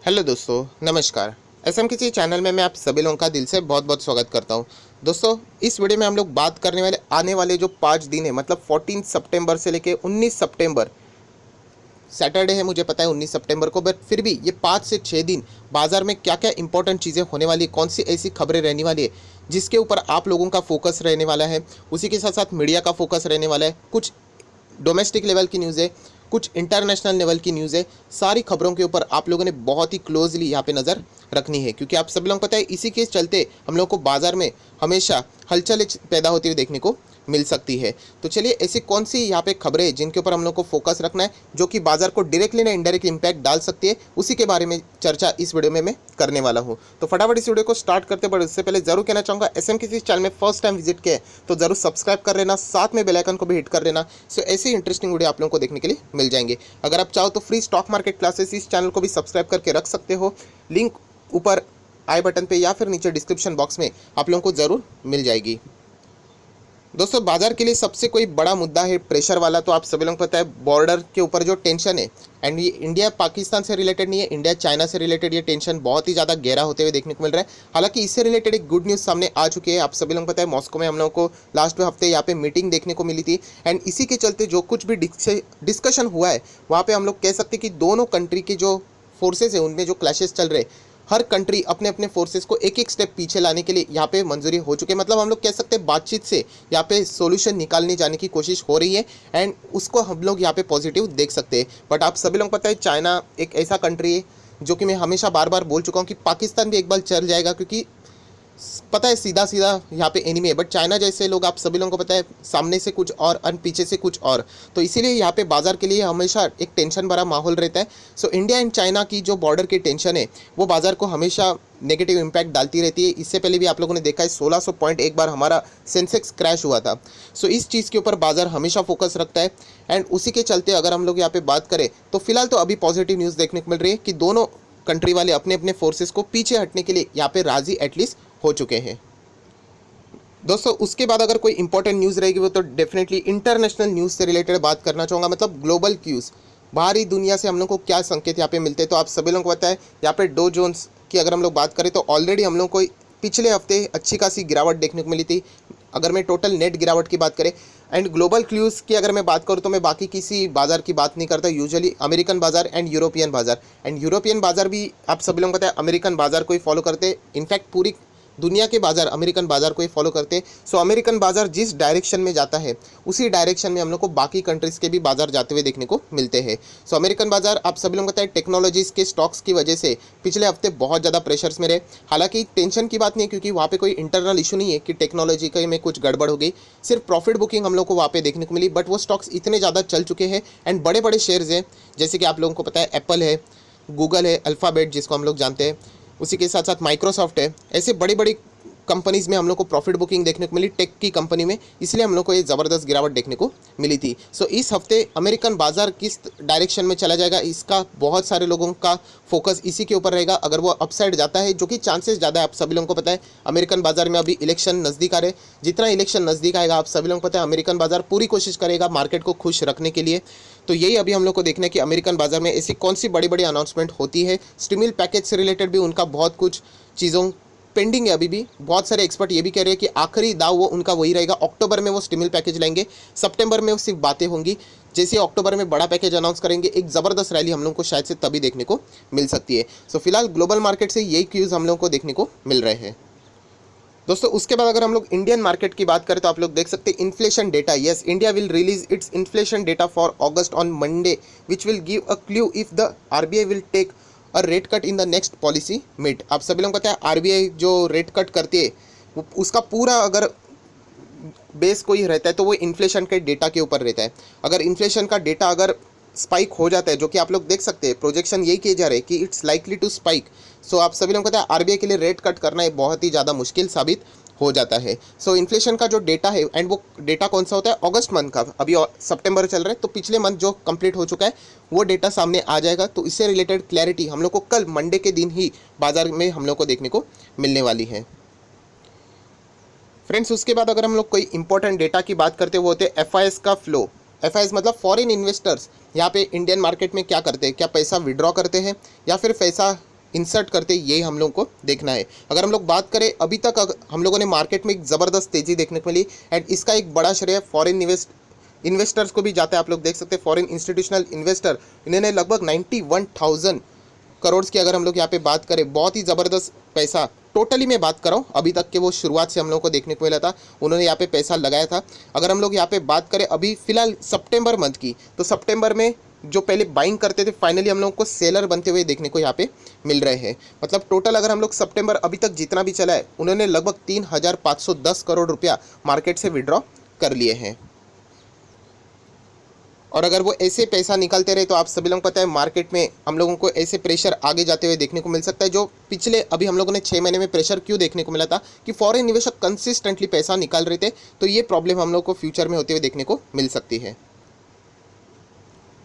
Hello दोस्तों, नमस्कार। SM किसी चैनल में मैं आप सभी लोगों का दिल से बहुत बहुत स्वागत करता हूं। दोस्तों, इस वीडियो में हम लोग बात करने वाले आने वाले जो 5 दिन है, मतलब 14 सितंबर से लेके 19 सितंबर, सैटरडे है, मुझे पता है 19 सितंबर को, बट फिर भी ये 5 से 6 दिन बाजार में क्या क्या इंपॉर्टेंट चीज़ें होने वाली है, कौन सी ऐसी खबरें रहने वाली है जिसके ऊपर आप लोगों का फोकस रहने वाला है। उसी के साथ साथ मीडिया का फोकस रहने वाला है। कुछ डोमेस्टिक लेवल की न्यूज़ है, कुछ इंटरनेशनल लेवल की न्यूज़ है। सारी खबरों के ऊपर आप लोगों ने बहुत ही क्लोजली यहाँ पे नज़र रखनी है, क्योंकि आप सभी लोगों को पता है इसी के चलते हम लोग को बाजार में हमेशा हलचल पैदा होती हुई देखने को मिल सकती है। तो चलिए, ऐसी कौन सी यहाँ पे खबरें हैं जिनके ऊपर हम लोग को फोकस रखना है, जो कि बाजार को डायरेक्टली ना इनडायरेक्ट इम्पैक्ट डाल सकती है, उसी के बारे में चर्चा इस वीडियो में मैं करने वाला हूँ। तो फटाफट इस वीडियो को स्टार्ट करते, बट उससे पहले जरूर कहना चाहूँगा, एसएम किसी चैनल में फर्स्ट टाइम विजिट किया है तो जरूर सब्सक्राइब कर लेना, साथ में बेल आइकन को भी हिट कर लेना। सो ऐसी इंटरेस्टिंग वीडियो आप लोगों को देखने के लिए मिल जाएंगे। अगर आप चाहो तो फ्री स्टॉक मार्केट क्लासेस इस चैनल को भी सब्सक्राइब करके रख सकते हो। लिंक ऊपर आई बटन पे या फिर नीचे डिस्क्रिप्शन बॉक्स में आप लोगों को ज़रूर मिल जाएगी। दोस्तों, बाजार के लिए सबसे कोई बड़ा मुद्दा है प्रेशर वाला, तो आप सभी लोगों को पता है बॉर्डर के ऊपर जो टेंशन है, एंड ये इंडिया पाकिस्तान से रिलेटेड नहीं है, इंडिया चाइना से रिलेटेड ये टेंशन बहुत ही ज़्यादा गहरा होते हुए देखने को मिल रहा है। हालांकि इससे रिलेटेड एक गुड न्यूज़ सामने आ चुकी है। आप सभी लोगों को पता है मॉस्को में हम लोगों को लास्ट हफ्ते यहाँ पे मीटिंग देखने को मिली थी, एंड इसी के चलते जो कुछ भी डिस्कशन हुआ है वहाँ पर हम लोग कह सकते हैं कि दोनों कंट्री के जो फोर्सेज है उनमें जो क्लैशेस चल रहे हैं, हर कंट्री अपने अपने फोर्सेस को एक एक स्टेप पीछे लाने के लिए यहाँ पे मंजूरी हो चुकी है। मतलब हम लोग कह सकते हैं बातचीत से यहाँ पे सॉल्यूशन निकालने जाने की कोशिश हो रही है, एंड उसको हम लोग यहाँ पे पॉजिटिव देख सकते हैं। बट आप सभी लोग पता है चाइना एक ऐसा कंट्री है जो कि मैं हमेशा बार बार बोल चुका हूँ कि पाकिस्तान भी एक बार चल जाएगा, क्योंकि पता है सीधा सीधा यहाँ पे एनिमी है। बट चाइना जैसे लोग आप सभी लोगों को पता है सामने से कुछ और और पीछे से कुछ और, तो इसीलिए यहाँ पे बाजार के लिए हमेशा एक टेंशन भरा माहौल रहता है। सो इंडिया एंड चाइना की जो बॉर्डर की टेंशन है वो बाजार को हमेशा नेगेटिव इम्पैक्ट डालती रहती है। इससे पहले भी आप लोगों ने देखा है 1600 पॉइंट एक बार हमारा सेंसेक्स क्रैश हुआ था। सो इस चीज़ के ऊपर बाजार हमेशा फोकस रखता है, एंड उसी के चलते अगर हम लोग यहाँ पे बात करें तो फिलहाल तो अभी पॉजिटिव न्यूज़ देखने को मिल रही है कि दोनों कंट्री वाले अपने अपने फोर्सेस को पीछे हटने के लिए यहाँ पे राजी एटलीस्ट हो चुके हैं। दोस्तों, उसके बाद अगर कोई इंपॉर्टेंट न्यूज़ रहेगी वो तो डेफिनेटली इंटरनेशनल न्यूज़ से रिलेटेड बात करना चाहूँगा, मतलब ग्लोबल क्यूज़, बाहरी दुनिया से हम लोग को क्या संकेत यहाँ पे मिलते हैं। तो आप सभी लोगों को पता है यहाँ पे डो जोन्स की अगर हम लोग बात करें तो ऑलरेडी हम लोग को पिछले हफ्ते अच्छी खासी गिरावट देखने को मिली थी, अगर मैं टोटल नेट गिरावट की बात करें। एंड ग्लोबल क्यूज़ की अगर मैं बात करूँ तो मैं बाकी किसी बाजार की बात नहीं करता, यूजुअली अमेरिकन बाजार एंड यूरोपियन बाजार, एंड यूरोपियन बाजार भी आप सभी लोगों को पता है अमेरिकन बाजार को ही फॉलो करते हैं। इनफैक्ट पूरी दुनिया के बाजार अमेरिकन बाजार को ही फॉलो करते हैं। सो अमेरिकन बाजार जिस डायरेक्शन में जाता है उसी डायरेक्शन में हम लोग को बाकी कंट्रीज़ के भी बाजार जाते हुए देखने को मिलते हैं। सो अमेरिकन बाजार आप सभी लोगों को पता है टेक्नोलॉजीज़ के स्टॉक्स की वजह से पिछले हफ्ते बहुत ज़्यादा प्रेशर्स में रहे। हालांकि टेंशन की बात नहीं है, क्योंकि वहाँ पे कोई इंटरनल इशू नहीं है कि टेक्नोलॉजी का में कुछ गड़बड़ हो गई, सिर्फ प्रॉफिट बुकिंग हम लोग को वहाँ पे देखने को मिली। बट वो स्टॉक्स इतने ज़्यादा चल चुके हैं, एंड बड़े बड़े शेयर्स हैं, जैसे कि आप लोगों को पता है एप्पल है, गूगल है, अल्फ़ाबेट जिसको हम लोग जानते हैं, उसी के साथ साथ माइक्रोसॉफ्ट है। ऐसे बड़ी बड़ी कंपनीज़ में हम लोग को प्रॉफिट बुकिंग देखने को मिली, टेक की कंपनी में, इसलिए हम लोग को ये ज़बरदस्त गिरावट देखने को मिली थी। सो इस हफ्ते अमेरिकन बाजार किस डायरेक्शन में चला जाएगा, इसका बहुत सारे लोगों का फोकस इसी के ऊपर रहेगा। अगर वो अपसाइड जाता है, जो कि चांसेस ज़्यादा है, आप सभी लोगों को पता है अमेरिकन बाजार में अभी इलेक्शन नज़दीक आ रहे, जितना इलेक्शन नज़दीक आएगा आप सभी लोगों को पता है अमेरिकन बाजार पूरी कोशिश करेगा मार्केट को खुश रखने के लिए। तो यही अभी हम लोग को देखना है कि अमेरिकन बाजार में ऐसी कौन सी बड़ी बड़ी अनाउंसमेंट होती है। स्टिमुलस पैकेज से रिलेटेड भी उनका बहुत कुछ चीज़ों पेंडिंग है अभी भी। बहुत सारे एक्सपर्ट ये भी कह रहे हैं कि आखिरी दाव वो उनका वही रहेगा, अक्टूबर में वो स्टिमुलस पैकेज लाएंगे, सितंबर में वो सिर्फ बातें होंगी। जैसे अक्टूबर में बड़ा पैकेज अनाउंस करेंगे, एक ज़बरदस्त रैली हम लोग को शायद से तभी देखने को मिल सकती है। सो फिलहाल ग्लोबल मार्केट से यही क्यूज़ हम लोग को देखने को मिल रहे हैं। दोस्तों, उसके बाद अगर हम लोग इंडियन मार्केट की बात करें तो आप लोग देख सकते हैं inflation data. Yes, India will release its inflation data for August on Monday, which will give a clue if the RBI will take or rate cut in the next policy meet. आप सभी लोगों को पता है RBI जो rate cut करती है उसका पूरा अगर बेस कोई रहता है तो वो इन्फ्लेशन के डेटा के ऊपर रहता है। अगर इन्फ्लेशन का डेटा अगर स्पाइक हो जाता है, जो कि आप लोग देख सकते हैं प्रोजेक्शन यही किए जा रहे हैं कि इट्स लाइकली टू स्पाइक, सो आप सभी लोगों को पता है आरबीआई के लिए रेट कट करना एक बहुत ही ज़्यादा मुश्किल साबित हो जाता है। सो इन्फ्लेशन का जो डेटा है, एंड वो डेटा कौन सा होता है अगस्त मंथ का, अभी सितंबर चल रहा है तो पिछले मंथ जो कंप्लीट हो चुका है वो डेटा सामने आ जाएगा। तो इससे रिलेटेड क्लैरिटी हम लोग को कल मंडे के दिन ही बाजार में हम लोग को देखने को मिलने वाली है। फ्रेंड्स, उसके बाद अगर हम लोग कोई इंपॉर्टेंट डेटा की बात करते हैं वो होते हैं एफआईएस का फ्लो। एफआईएस मतलब फॉरेन इन्वेस्टर्स यहाँ पे इंडियन मार्केट में क्या करते हैं, क्या पैसा विड्रॉ करते हैं या फिर पैसा इंसर्ट करते हैं, यही हम लोग को देखना है। अगर हम लोग बात करें अभी तक हम लोगों ने मार्केट में एक ज़बरदस्त तेज़ी देखने को मिली, एंड इसका एक बड़ा श्रेय फॉरेन इन्वेस्टर्स को भी जाता है। आप लोग देख सकते हैं फॉरेन इंस्टीट्यूशनल इन्वेस्टर, इन्होंने लगभग 91,000 करोड़ की अगर हम लोग यहाँ पे बात करें, बहुत ही ज़बरदस्त पैसा टोटली मैं बात कर रहा हूँ, अभी तक के वो शुरुआत से हम लोग को देखने को मिला था, उन्होंने यहाँ पे पैसा लगाया था। अगर हम लोग यहाँ पे बात करें अभी फ़िलहाल सितंबर मंथ की, तो सितंबर में जो पहले बाइंग करते थे, फाइनली हम लोग को सेलर बनते हुए देखने को यहाँ पे मिल रहे हैं। मतलब टोटल अगर हम लोग सितंबर अभी तक जितना भी चला है, उन्होंने लगभग 3,510 करोड़ रुपया मार्केट से विड्रॉ कर लिए हैं। और अगर वो ऐसे पैसा निकालते रहे तो आप सभी लोगों को पता है मार्केट में हम लोगों को ऐसे प्रेशर आगे जाते हुए देखने को मिल सकता है। जो पिछले अभी हम लोगों ने 6 महीने में प्रेशर क्यों देखने को मिला था कि फॉरेन निवेशक कंसिस्टेंटली पैसा निकाल रहे थे, तो ये प्रॉब्लम हम लोग को फ्यूचर में होते हुए देखने को मिल सकती है।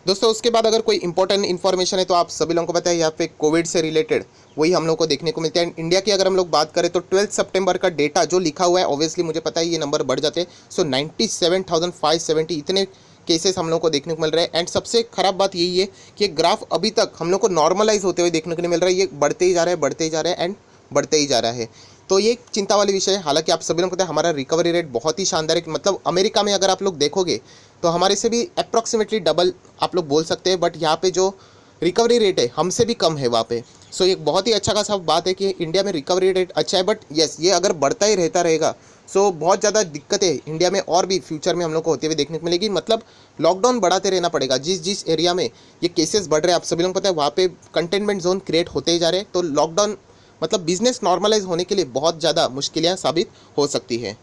दोस्तों उसके बाद अगर कोई इंपॉर्टेंट इन्फॉर्मेशन है तो आप सभी लोगों को पता है यहाँ पे कोविड से रिलेटेड वही हम लोग को देखने को मिलता है। इंडिया की अगर हम लोग बात करें तो 12 सितंबर का डेटा जो लिखा हुआ है, ऑब्वियसली मुझे पता है ये नंबर बढ़ जाते हैं। सो 97,570 इतने केसेस हम लोग को देखने को मिल रहे हैं। एंड सबसे खराब बात यही है कि ग्राफ अभी तक हम लोग को नॉर्मलाइज होते हुए देखने को नहीं मिल रहा है, ये बढ़ते ही जा रहा है, बढ़ते ही जा रहा है एंड बढ़ते ही जा रहा है। तो ये एक चिंता वाली विषय है। हालांकि आप सभी लोगों को पता है हमारा रिकवरी रेट बहुत ही शानदार है, मतलब अमेरिका में अगर आप लोग देखोगे तो हमारे से भी अप्रॉक्सीमेटली डबल आप लोग बोल सकते हैं, बट यहाँ पे जो रिकवरी रेट है हमसे भी कम है वहाँ पे। सो एक बहुत ही अच्छा खासा बात है कि इंडिया में रिकवरी रेट अच्छा है, बट यस ये अगर बढ़ता ही रहता रहेगा सो बहुत ज़्यादा दिक्कतें इंडिया में और भी फ्यूचर में हम लोग को होते हुए देखने को मिलेगी। मतलब लॉकडाउन बढ़ाते रहना पड़ेगा। जिस जिस एरिया में ये केसेस बढ़ रहे हैं आप सभी लोगों को पता है वहाँ पे कंटेनमेंट जोन क्रिएट होते ही जा रहे हैं, तो लॉकडाउन मतलब बिजनेस नॉर्मलाइज होने के लिए बहुत ज़्यादा मुश्किलें साबित हो सकती है।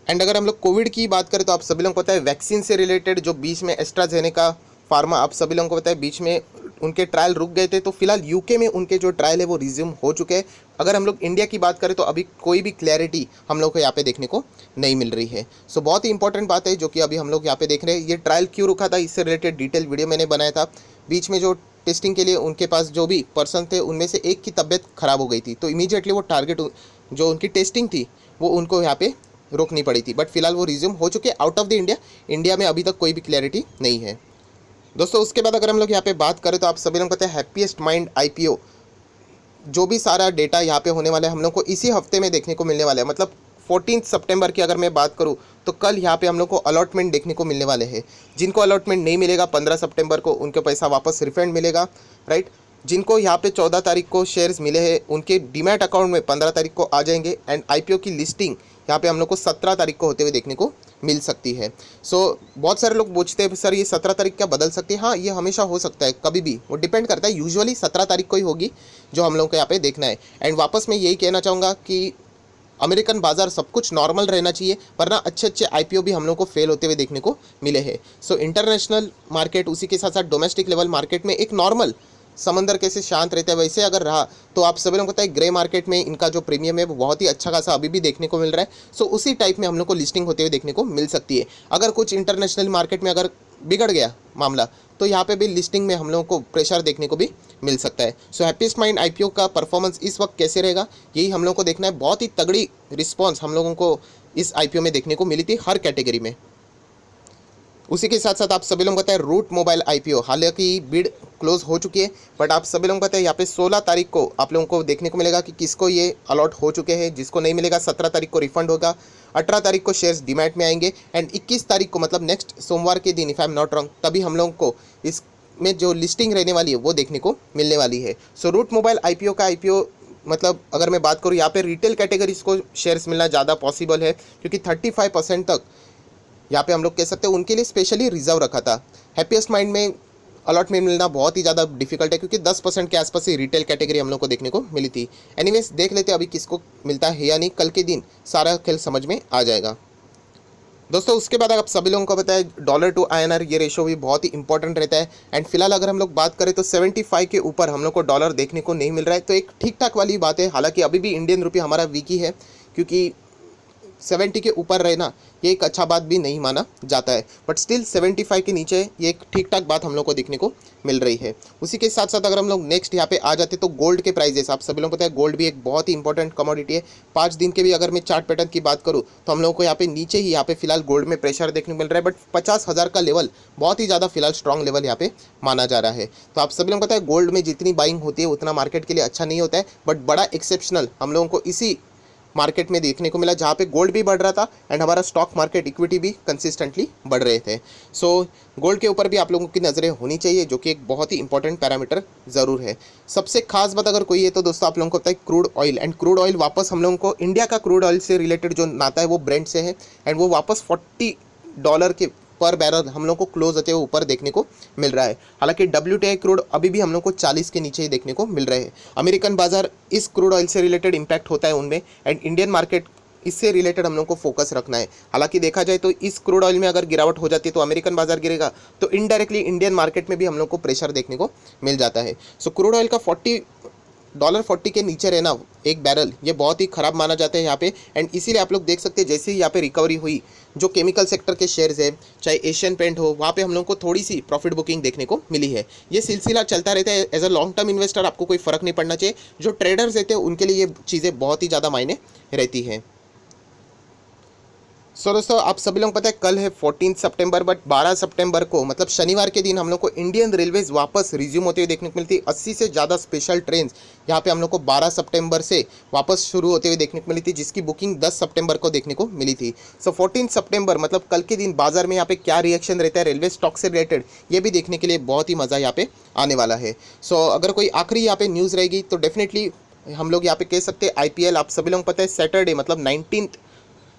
एंड अगर हम लोग कोविड की बात करें तो आप सभी लोगों को पता है वैक्सीन से रिलेटेड जो बीच में एस्ट्राजेनेका फार्मा, आप सभी लोगों को पता है बीच में उनके ट्रायल रुक गए थे, तो फिलहाल यूके में उनके जो ट्रायल है वो रिज्यूम हो चुके हैं। अगर हम लोग इंडिया की बात करें तो अभी कोई भी क्लैरिटी हम लोग को यहाँ पे देखने को नहीं मिल रही है। सो बहुत ही इंपॉर्टेंट बात है जो कि अभी हम लोग यहाँ पे देख रहे हैं। ये ट्रायल क्यों रुका था इससे रिलेटेड डिटेल वीडियो मैंने बनाया था। बीच में जो टेस्टिंग के लिए उनके पास जो भी पर्सन थे उनमें से एक की तबीयत खराब हो गई थी, तो इमीडिएटली वो टारगेट जो उनकी टेस्टिंग थी वो उनको यहाँ पे रोकनी पड़ी थी, बट फिलहाल वो रिज्यूम हो चुके आउट ऑफ द इंडिया में अभी तक कोई भी क्लैरिटी नहीं है। दोस्तों उसके बाद अगर हम लोग यहाँ पे बात करें तो आप सभी लोग पता है हैप्पीएस्ट माइंड IPO जो भी सारा डेटा यहाँ पे होने वाला है हम लोग को इसी हफ्ते में देखने को मिलने वाला है। मतलब 14 सितंबर की अगर मैं बात करूँ तो कल यहाँ पे हम लोग को अलॉटमेंट देखने को मिलने वाले हैं। जिनको अलॉटमेंट नहीं मिलेगा 15 सितंबर को उनके पैसा वापस रिफंड मिलेगा, राइट। जिनको यहाँ पे 14 तारीख को शेयर्स मिले हैं उनके डीमैट अकाउंट में 15 तारीख को आ जाएंगे। एंड IPO की लिस्टिंग यहाँ पे हम लोग को 17 तारीख को होते हुए देखने को मिल सकती है। सो बहुत सारे लोग पूछते हैं सर ये 17 तारीख क्या बदल सकती है? हाँ ये हमेशा हो सकता है, कभी भी, वो डिपेंड करता है। यूजुअली 17 तारीख को ही होगी जो हम लोग को यहाँ पे देखना है। एंड वापस मैं यही कहना चाहूँगा कि अमेरिकन बाजार सब कुछ नॉर्मल रहना चाहिए, वरना अच्छे अच्छे IPO भी हम लोग को फेल होते हुए देखने को मिले हैं। सो इंटरनेशनल मार्केट उसी के साथ साथ डोमेस्टिक लेवल मार्केट में एक नॉर्मल समंदर कैसे शांत रहता है वैसे अगर रहा तो आप सभी लोगों को पता है ग्रे मार्केट में इनका जो प्रीमियम है वो बहुत ही अच्छा खासा अभी भी देखने को मिल रहा है। सो उसी टाइप में हम लोग को लिस्टिंग होते हुए देखने को मिल सकती है। अगर कुछ इंटरनेशनल मार्केट में अगर बिगड़ गया मामला तो यहाँ पे भी लिस्टिंग में हम लोगों को प्रेशर देखने को भी मिल सकता है। सो हैप्पीएस्ट माइंड IPO का परफॉर्मेंस इस वक्त कैसे रहेगा यही हम लोग को देखना है। बहुत ही तगड़ी रिस्पॉन्स हम लोगों को इस IPO में देखने को मिली थी हर कैटेगरी में। उसी के साथ साथ आप सभी लोगों को पता है रूट मोबाइल IPO हालांकि बिड क्लोज हो चुकी है, बट आप सभी लोगों को पता है यहाँ पे 16 तारीख को आप लोगों को देखने को मिलेगा कि किसको ये अलॉट हो चुके हैं। जिसको नहीं मिलेगा 17 तारीख को रिफंड होगा, 18 तारीख को शेयर्स डीमैट में आएंगे एंड 21 तारीख को मतलब नेक्स्ट सोमवार के दिन if I am not wrong तभी हम लोगों को इस में जो लिस्टिंग रहने वाली है वो देखने को मिलने वाली है। सो रूट मोबाइल IPO का IPO मतलब अगर मैं बात करूँ यहाँ पे रिटेल कैटेगरीज को शेयर्स मिलना ज़्यादा पॉसिबल है क्योंकि 35% तक यहाँ पे हम लोग कह सकते हैं उनके लिए स्पेशली रिजर्व रखा था। हैप्पीएस्ट माइंड में अलॉटमेंट मिलना बहुत ही ज़्यादा डिफिकल्ट है क्योंकि 10% के आसपास ही रिटेल कैटेगरी हम लोग को देखने को मिली थी। एनीवेज देख लेते हैं अभी किसको मिलता है या नहीं, कल के दिन सारा खेल समझ में आ जाएगा। दोस्तों उसके बाद आप सभी लोगों को पता है डॉलर टू INR ये रेशो भी बहुत ही इंपॉर्टेंट रहता है। एंड फिलहाल अगर हम लोग बात करें तो 75 के ऊपर हम लोग को डॉलर देखने को नहीं मिल रहा है, तो एक ठीक ठाक वाली बात है। हालांकि अभी भी इंडियन रुपये हमारा वीक ही है क्योंकि 70 के ऊपर रहना ये एक अच्छा बात भी नहीं माना जाता है, बट स्टिल 75 के नीचे ये एक ठीक ठाक बात हम लोग को देखने को मिल रही है। उसी के साथ साथ अगर हम लोग नेक्स्ट यहाँ पे आ जाते तो गोल्ड के प्राइजेस, आप सभी लोगों को पता है गोल्ड भी एक बहुत ही इंपॉर्टेंट कमोडिटी है। 5 दिन के भी अगर मैं चार्ट पैटर्न की बात करूँ तो हम लोगों को यहाँ पे नीचे ही यहाँ पे फिलहाल गोल्ड में प्रेशर देखने को मिल रहा है, बट 50,000 का लेवल बहुत ही ज़्यादा फिलहाल स्ट्रॉन्ग लेवल यहाँ पे माना जा रहा है। तो आप सभी लोगों को पता है गोल्ड में जितनी बाइंग होती है उतना मार्केट के लिए अच्छा नहीं होता है, बट बड़ा एक्सेप्शनल हम लोगों को इसी मार्केट में देखने को मिला जहाँ पे गोल्ड भी बढ़ रहा था एंड हमारा स्टॉक मार्केट इक्विटी भी कंसिस्टेंटली बढ़ रहे थे। सो गोल्ड के ऊपर भी आप लोगों की नज़रें होनी चाहिए, जो कि एक बहुत ही इंपॉर्टेंट पैरामीटर ज़रूर है। सबसे खास बात अगर कोई है तो दोस्तों आप लोगों को पता है crude oil, and crude oil वापस हम लोगों को इंडिया का क्रूड ऑयल से रिलेटेड जो नाता है वो ब्रेंट से है, एंड वो वापस $40 के पर बैरल हम लोग को क्लोज होते हुए ऊपर देखने को मिल रहा है। हालांकि WTI क्रूड अभी भी हम लोग को 40 के नीचे ही देखने को मिल रहे हैं। अमेरिकन बाजार इस क्रूड ऑयल से रिलेटेड इंपैक्ट होता है उनमें, एंड इंडियन मार्केट इससे रिलेटेड हम लोग को फोकस रखना है। हालांकि देखा जाए तो इस क्रूड ऑयल में अगर गिरावट हो जाती है तो अमेरिकन बाजार गिरेगा, तो इनडायरेक्टली इंडियन मार्केट में भी हम लोग को प्रेशर देखने को मिल जाता है। सो क्रूड ऑयल का $40 के नीचे रहना एक बैरल ये बहुत ही ख़राब माना जाता है यहाँ पे, एंड इसीलिए आप लोग देख सकते हैं जैसे ही यहाँ पे रिकवरी हुई, जो केमिकल सेक्टर के शेयर्स है चाहे एशियन पेंट हो, वहाँ पे हम लोग को थोड़ी सी प्रॉफिट बुकिंग देखने को मिली है। ये सिलसिला चलता रहता है। As a long term investor आपको कोई फ़र्क नहीं पड़ना चाहिए, जो ट्रेडर्स रहते हैं उनके लिए ये चीज़ें बहुत ही ज़्यादा मायने रहती हैं। सो दोस्तों आप सभी लोग पता है कल है 14 सितंबर, बट 12 सितंबर को मतलब शनिवार के दिन हम लोग को इंडियन रेलवेज वापस रिज्यूम होते हुए देखने को मिलती है। 80 से ज़्यादा स्पेशल ट्रेन यहाँ पे हम लोग को 12 सितंबर से वापस शुरू होते हुए देखने को मिली थी, जिसकी बुकिंग 10 सितंबर को देखने को मिली थी। सो 14 सितंबर मतलब कल के दिन बाजार में यहाँ पे क्या रिएक्शन रहता है रेलवे स्टॉक से रिलेटेड, ये भी देखने के लिए बहुत ही मज़ा यहाँ पे आने वाला है। सो अगर कोई आखिरी यहाँ पे न्यूज़ रहेगी तो डेफिनेटली हम लोग यहाँ पे कह सकते हैं IPL, आप सभी लोग पता है सैटरडे मतलब 19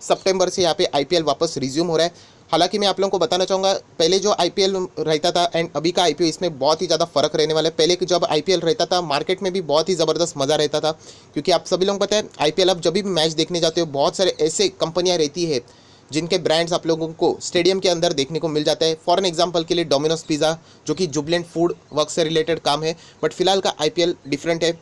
सितंबर से यहाँ पे IPL वापस रिज्यूम हो रहा है। हालांकि मैं आप लोगों को बताना चाहूँगा पहले जो IPL रहता था एंड अभी का IPL इसमें बहुत ही ज़्यादा फ़र्क रहने वाला है। पहले जब IPL रहता था मार्केट में भी बहुत ही ज़बरदस्त मज़ा रहता था, क्योंकि आप सभी लोगों को पता है IPL अब जब भी मैच देखने जाते हो बहुत सारे ऐसे कंपनियाँ रहती है जिनके ब्रांड्स आप लोगों को स्टेडियम के अंदर देखने को मिल जाता है। फॉर एग्जांपल के लिए डोमिनोज पिज़्ज़ा, जो कि जुबलेंट फूड वर्क से रिलेटेड काम है, बट फिलहाल का IPL डिफरेंट है,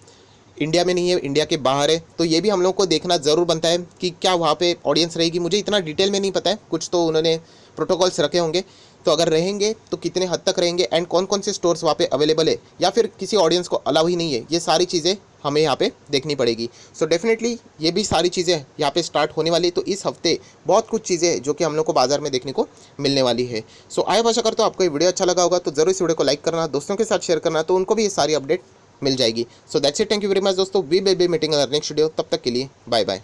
इंडिया में नहीं है, इंडिया के बाहर है। तो ये भी हम लोग को देखना ज़रूर बनता है कि क्या वहाँ पे ऑडियंस रहेगी। मुझे इतना डिटेल में नहीं पता है, कुछ तो उन्होंने प्रोटोकॉल्स रखे होंगे, तो अगर रहेंगे तो कितने हद तक रहेंगे एंड कौन कौन से स्टोर्स वहाँ पे अवेलेबल है, या फिर किसी ऑडियंस को अलाउ ही नहीं है, ये सारी चीज़ें हमें यहाँ पे देखनी पड़ेगी। सो डेफिनेटली ये भी सारी चीज़ें यहाँ पे स्टार्ट होने वाली, तो इस हफ्ते बहुत कुछ चीज़ें जो कि हम लोग को बाजार में देखने को मिलने वाली है। सो आया आशा करता हूँ आपको ये वीडियो अच्छा लगा होगा, तो जरूर इस वीडियो को लाइक करना, दोस्तों के साथ शेयर करना, तो उनको भी ये सारी अपडेट मिल जाएगी। So that's it, thank you very much दोस्तों, we will be meeting in next video. तब तक के लिए बाय बाय।